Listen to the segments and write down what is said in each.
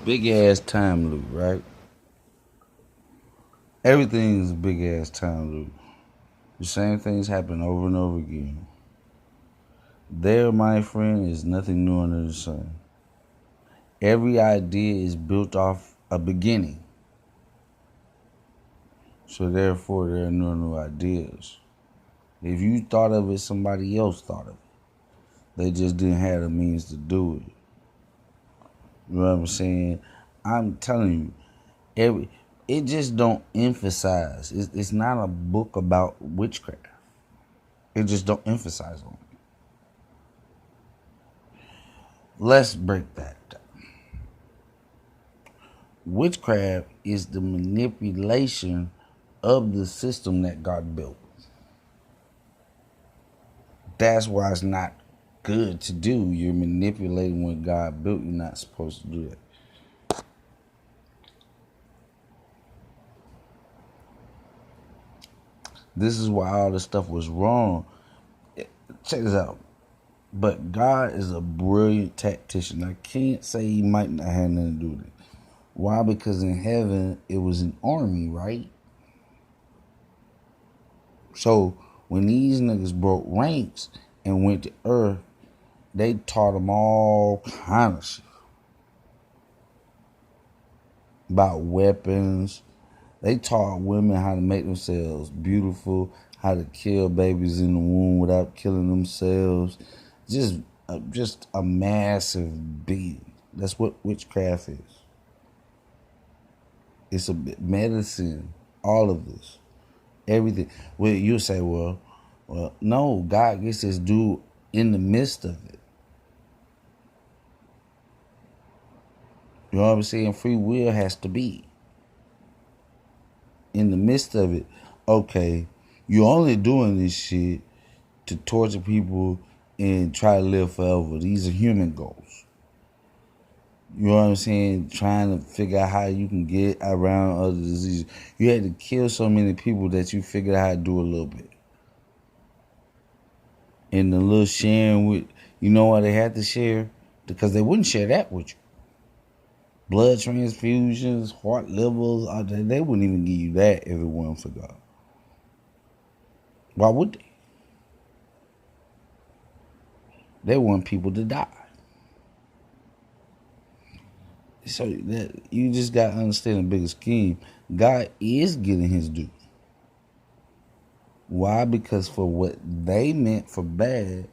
big ass time loop, right? Everything is a big ass time loop. The same things happen over and over again. There, my friend, is nothing new under the sun. Every idea is built off a beginning. So therefore, there are no new ideas. If you thought of it, somebody else thought of it. They just didn't have the means to do it. You know what I'm saying? I'm telling you, it just don't emphasize. It's not a book about witchcraft. It just don't emphasize on it. Let's break that down. Witchcraft is the manipulation of the system that God built. That's why it's not good to do. You're manipulating what God built. You're not supposed to do that. This is why all this stuff was wrong. Check this out. But God is a brilliant tactician. I can't say he might not have nothing to do with it. Why? Because in heaven, it was an army, right? So when these niggas broke ranks and went to earth, they taught them all kind of shit about weapons. They taught women how to make themselves beautiful, how to kill babies in the womb without killing themselves. Just a massive being. That's what witchcraft is. It's a medicine. All of this, everything. Well, you say, well, no. God gets this dude in the midst of it. You know what I'm saying? Free will has to be in the midst of it. Okay, you're only doing this shit to torture people and try to live forever. These are human goals. You know what I'm saying? Trying to figure out how you can get around other diseases. You had to kill so many people that you figured out how to do a little bit. And the little sharing with, you know why they had to share? Because they wouldn't share that with you. Blood transfusions, heart livers, they wouldn't even give you that if it wasn't for God. Why would they? They want people to die. So that you just got to understand the bigger scheme. God is getting his due. Why? Because for what they meant for bad,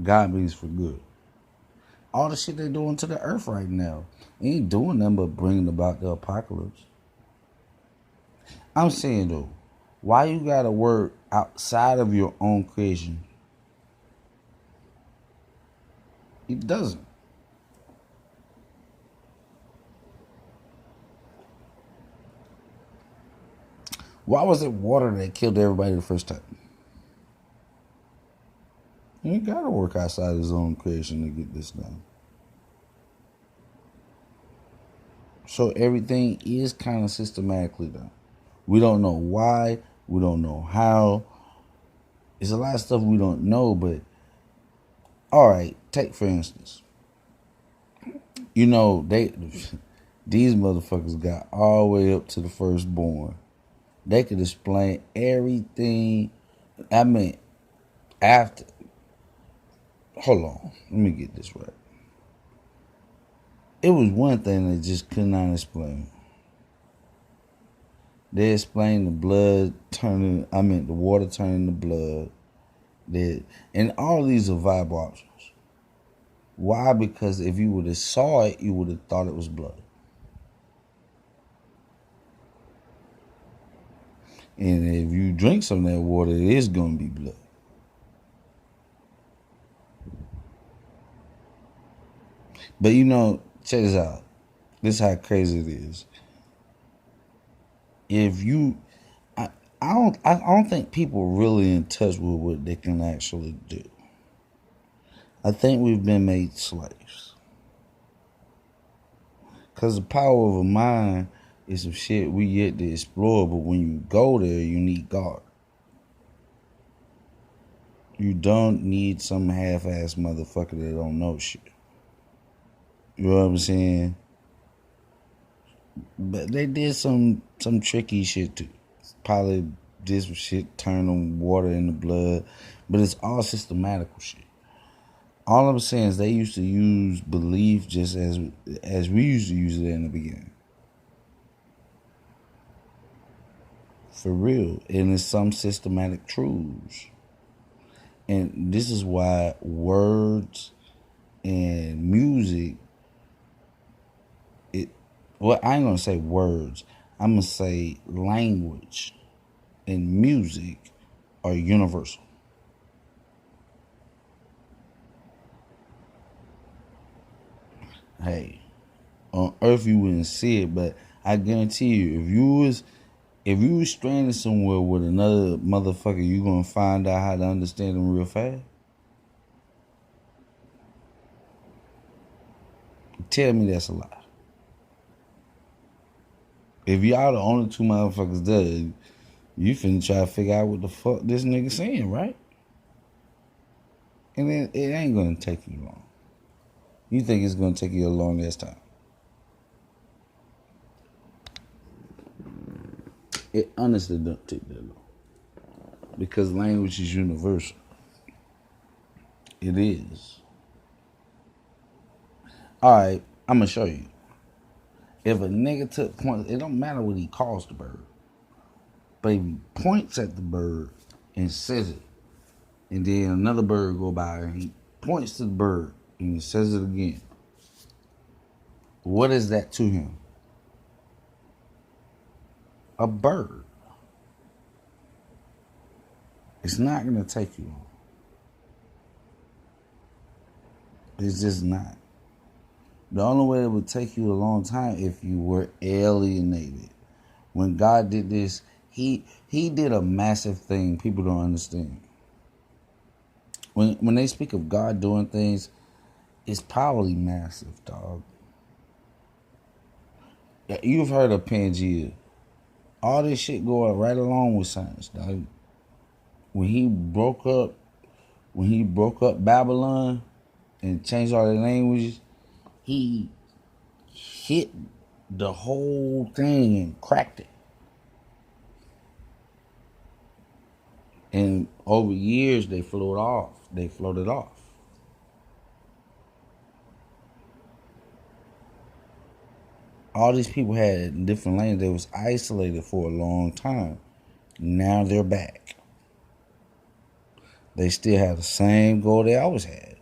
God means for good. All the shit they're doing to the earth right now ain't doing nothing but bringing about the apocalypse. I'm saying though, why you gotta work outside of your own creation? It doesn't. Why was it water that killed everybody the first time? You ain't gotta work outside his own creation to get this done. So everything is kind of systematically done. We don't know why. We don't know how. It's a lot of stuff we don't know, but all right, take for instance. You know, these motherfuckers got all the way up to the firstborn. They could explain everything. I mean, after. Hold on. Let me get this right. It was one thing they just could not explain. They explained the water turning to blood. And all of these are viable options. Why? Because if you would have saw it, you would have thought it was blood. And if you drink some of that water, it is going to be blood. But you know, check this out. This is how crazy it is. If you, I don't think people are really in touch with what they can actually do. I think we've been made slaves. Because the power of a mind is some shit we yet to explore, but when you go there, you need God. You don't need some half-ass motherfucker that don't know shit. You know what I'm saying? But they did some tricky shit too. Probably did some shit, turn them water into blood. But it's all systematical shit. All I'm saying is they used to use belief just as we used to use it in the beginning. For real. And it's some systematic truths. And this is why words and music, well, I ain't gonna say words. I'm gonna say language and music are universal. Hey, on Earth you wouldn't see it, but I guarantee you, if you was stranded somewhere with another motherfucker, you gonna find out how to understand them real fast. Tell me that's a lie. If y'all the only two motherfuckers there, you finna try to figure out what the fuck this nigga saying, right? And it ain't gonna take you long. You think it's gonna take you a long ass time. It honestly don't take that long. Because language is universal. It is. Alright, I'm gonna show you. If a nigga took points, it don't matter what he calls the bird. But if he points at the bird and says it, and then another bird go by and he points to the bird and he says it again, what is that to him? A bird. It's not going to take you long. It's just not. The only way it would take you a long time if you were alienated. When God did this, he did a massive thing people don't understand. When they speak of God doing things, it's probably massive, dog. You've heard of Pangea. All this shit going right along with science, dog. When he broke up Babylon and changed all the languages, he hit the whole thing and cracked it. And over years they floated off. All these people had different languages. They was isolated for a long time. Now they're back. They still have the same goal they always had.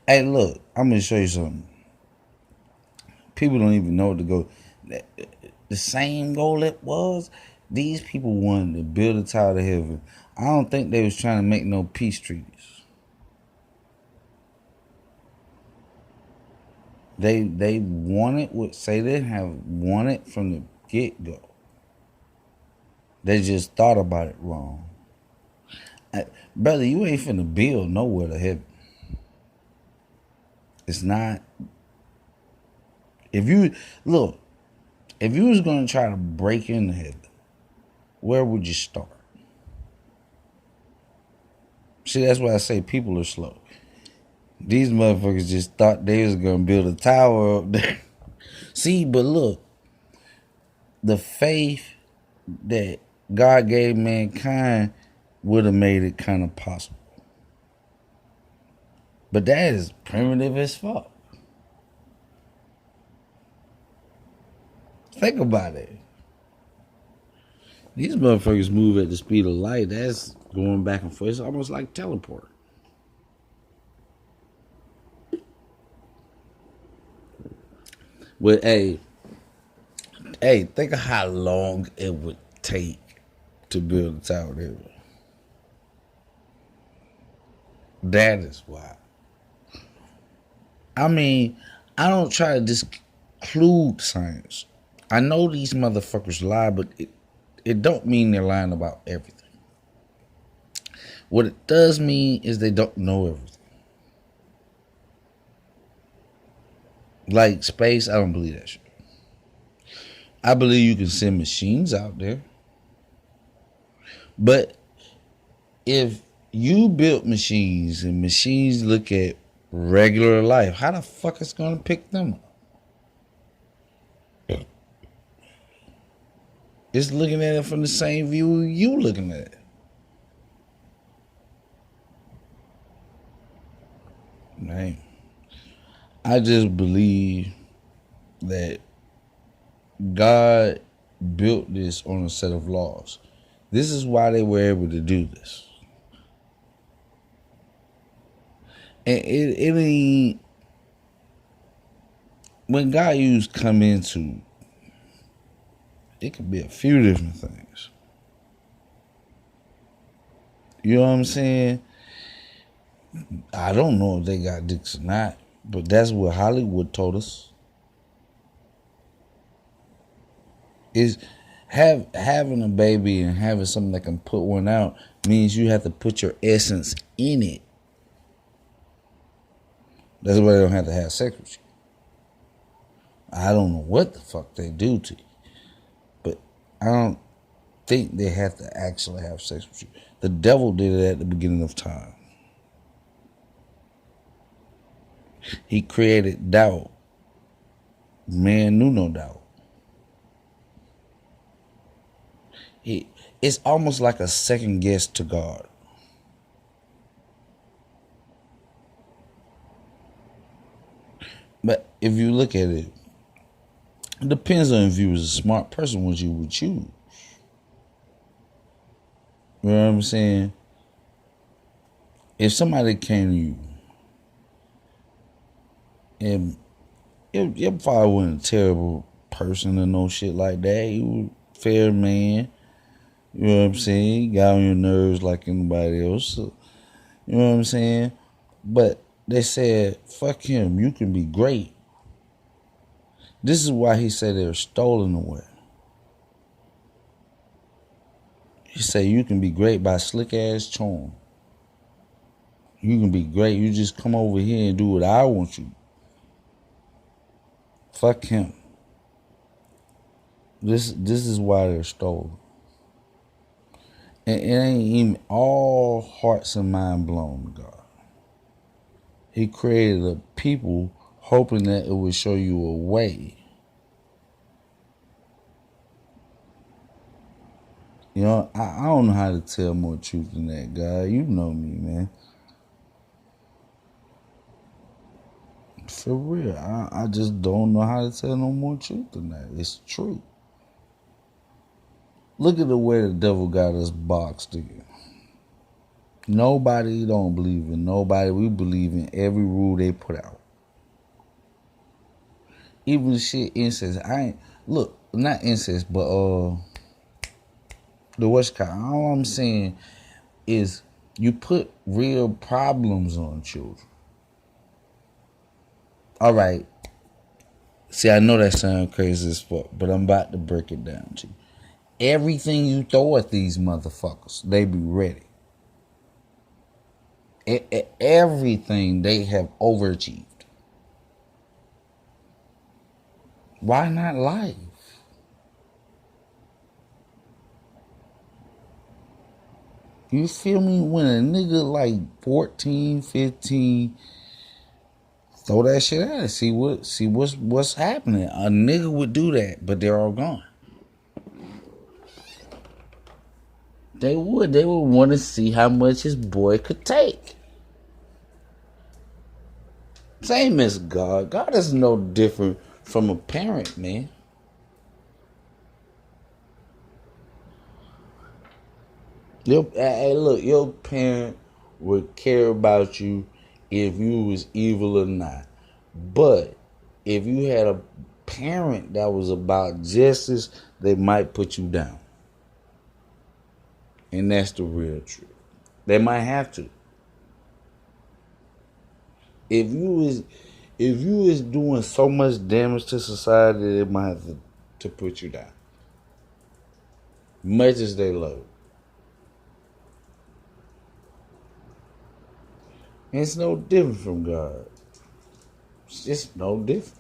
Hey, look, I'm going to show you something. People don't even know what to go. The same goal it was, these people wanted to build a tower to heaven. I don't think they was trying to make no peace treaties. They wanted what Satan have wanted from the get-go. They just thought about it wrong. Brother, you ain't finna build nowhere to heaven. It's not. If you was gonna try to break into heaven, where would you start? See, that's why I say people are slow. These motherfuckers just thought they was gonna build a tower up there. See, but look, the faith that God gave mankind would have made it kind of possible. But that is primitive as fuck. Think about it. These motherfuckers move at the speed of light. That's going back and forth. It's almost like teleport. But hey, think of how long it would take to build a tower there. That is why. I mean, I don't try to disclude science. I know these motherfuckers lie, but it don't mean they're lying about everything. What it does mean is they don't know everything. Like space, I don't believe that shit. I believe you can send machines out there. But if you built machines and machines look at regular life. How the fuck is gonna pick them up? It's looking at it from the same view you looking at it. Right? I just believe that God built this on a set of laws. This is why they were able to do this. And it ain't, when God used come into, it could be a few different things. You know what I'm saying? I don't know if they got dicks or not, but that's what Hollywood told us. Is having a baby and having something that can put one out means you have to put your essence in it. That's why they don't have to have sex with you. I don't know what the fuck they do to you, but I don't think they have to actually have sex with you. The devil did it at the beginning of time. He created doubt. Man knew no doubt. It's almost like a second guess to God. But if you look at it, it depends on if you was a smart person, what you would choose. You know what I'm saying? If somebody came to you and your father wasn't a terrible person or no shit like that, he was a fair man. You know what I'm saying? He got on your nerves like anybody else. So, you know what I'm saying? But they said, fuck him, you can be great. This is why he said they were stolen away. He said you can be great by slick ass charm. You can be great. You just come over here and do what I want you. Fuck him. This is why they're stolen. And it ain't even all hearts and mind blown to God. He created a people hoping that it would show you a way. You know, I don't know how to tell more truth than that, God. You know me, man. For real. I just don't know how to tell no more truth than that. It's true. Look at the way the devil got us boxed in. Nobody don't believe in nobody. We believe in every rule they put out. Even shit incest. Not incest, but the what's called. All I'm saying is you put real problems on children. All right. See, I know that sounds crazy as fuck, but I'm about to break it down to you. Everything you throw at these motherfuckers, they be ready. Everything they have overachieved. Why not life? You feel me? When a nigga like 14, 15, throw that shit at it. See what's happening. A nigga would do that, but they're all gone. They would want to see how much his boy could take. Same as God. God is no different from a parent, man. Hey, look, your parent would care about you if you was evil or not. But if you had a parent that was about justice, they might put you down. And that's the real truth. They might have to. If you was doing so much damage to society, they might have to put you down. Much as they love you. And it's no different from God. It's just no different.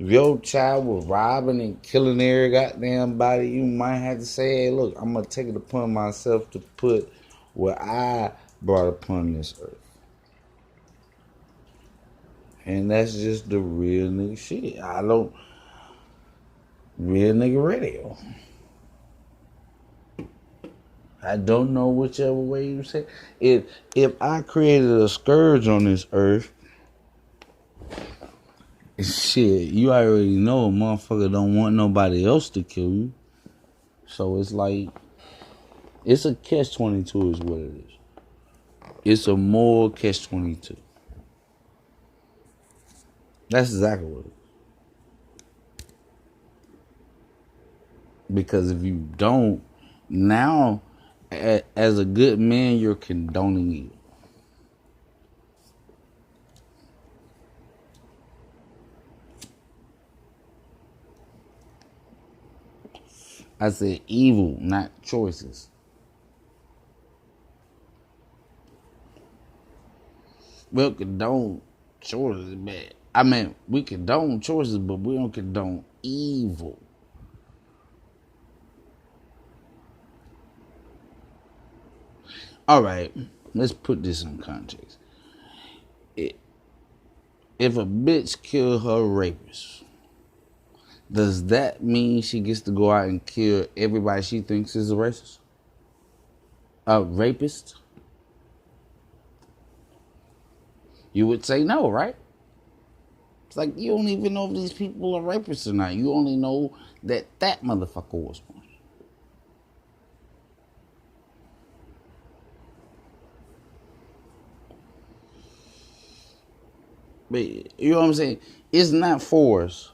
If your child was robbing and killing every goddamn body, you might have to say, hey, look, I'm going to take it upon myself to put what I brought upon this earth. And that's just the real nigga shit. I don't real nigga radio. I don't know whichever way you say. If I created a scourge on this earth, shit, you already know a motherfucker don't want nobody else to kill you. So it's like, it's a catch-22 is what it is. It's a moral catch-22. That's exactly what it is. Because if you don't, now, as a good man, you're condoning evil. I said evil, not choices. We'll condone choices, bad. I mean, we condone choices, but we don't condone evil. All right, let's put this in context. If a bitch kill her rapist, does that mean she gets to go out and kill everybody she thinks is a racist? A rapist? You would say no, right? It's like you don't even know if these people are rapists or not. You only know that that motherfucker was one. But you know what I'm saying? It's not for us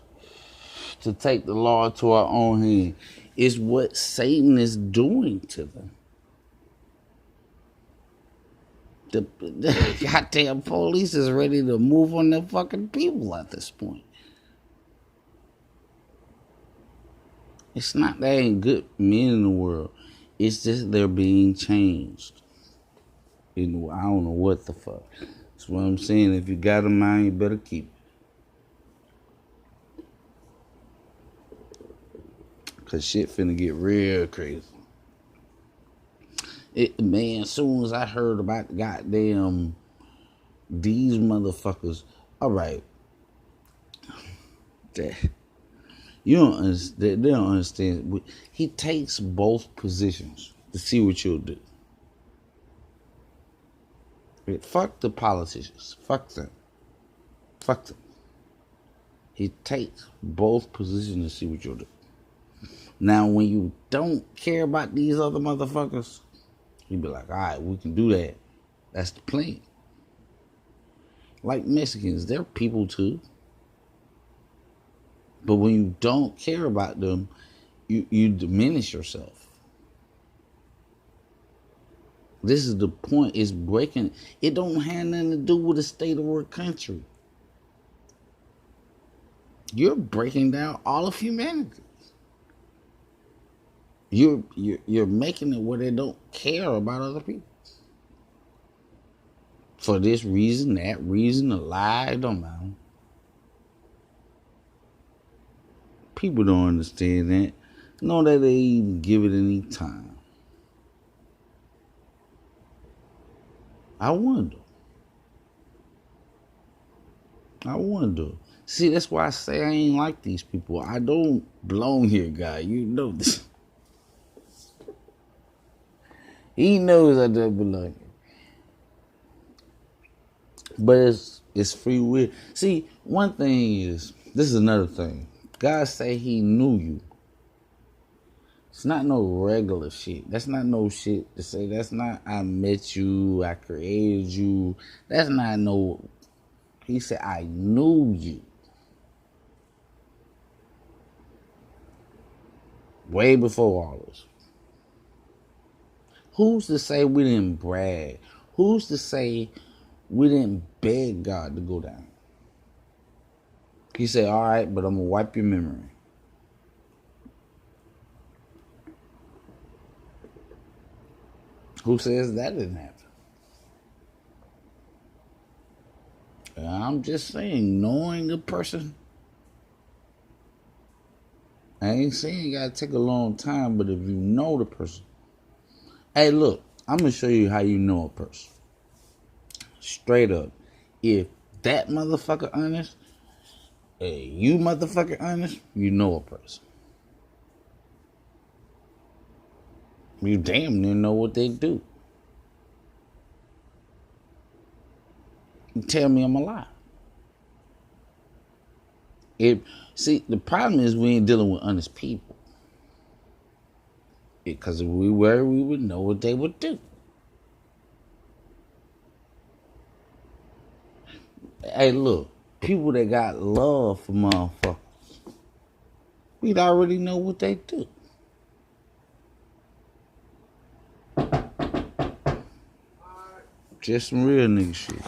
to take the law to our own hand. It's what Satan is doing to them. The goddamn police is ready to move on their fucking people at this point. It's not there ain't good men in the world. It's just they're being changed. I don't know what the fuck. That's what I'm saying. If you got a mind, you better keep it. Cause shit finna get real crazy. Man, as soon as I heard about the goddamn these motherfuckers, all right, you don't understand. They don't understand. He takes both positions to see what you'll do. Fuck the politicians. Fuck them. Fuck them. He takes both positions to see what you'll do. Now, when you don't care about these other motherfuckers, you be like, all right, we can do that. That's the plan. Like Mexicans, they're people too. But when you don't care about them, you diminish yourself. This is the point. It's breaking. It don't have nothing to do with the state of our country. You're breaking down all of humanity. You're making it where they don't care about other people. For this reason, that reason, a lie, it don't matter. People don't understand that. Nor that they even give it any time. I wonder. See, that's why I say I ain't like these people. I don't belong here, guy. You know this. He knows I don't belong here. But it's free will. See, one thing is, this is another thing. God say he knew you. It's not no regular shit. That's not no shit to say. That's not I met you, I created you. That's not no. He said I knew you. Way before all this. Who's to say we didn't brag? Who's to say we didn't beg God to go down? He said, all right, but I'm going to wipe your memory. Who says that didn't happen? I'm just saying, knowing a person, I ain't saying you got to take a long time, but if you know the person. Hey, look, I'm going to show you how you know a person. Straight up. If that motherfucker honest, hey, you motherfucker honest, you know a person. You damn near know what they do. You tell me I'm a lie. See, the problem is we ain't dealing with honest people. Because if we were, we would know what they would do. Hey, look, people that got love for motherfuckers, we'd already know what they do. Just some real nigga shit.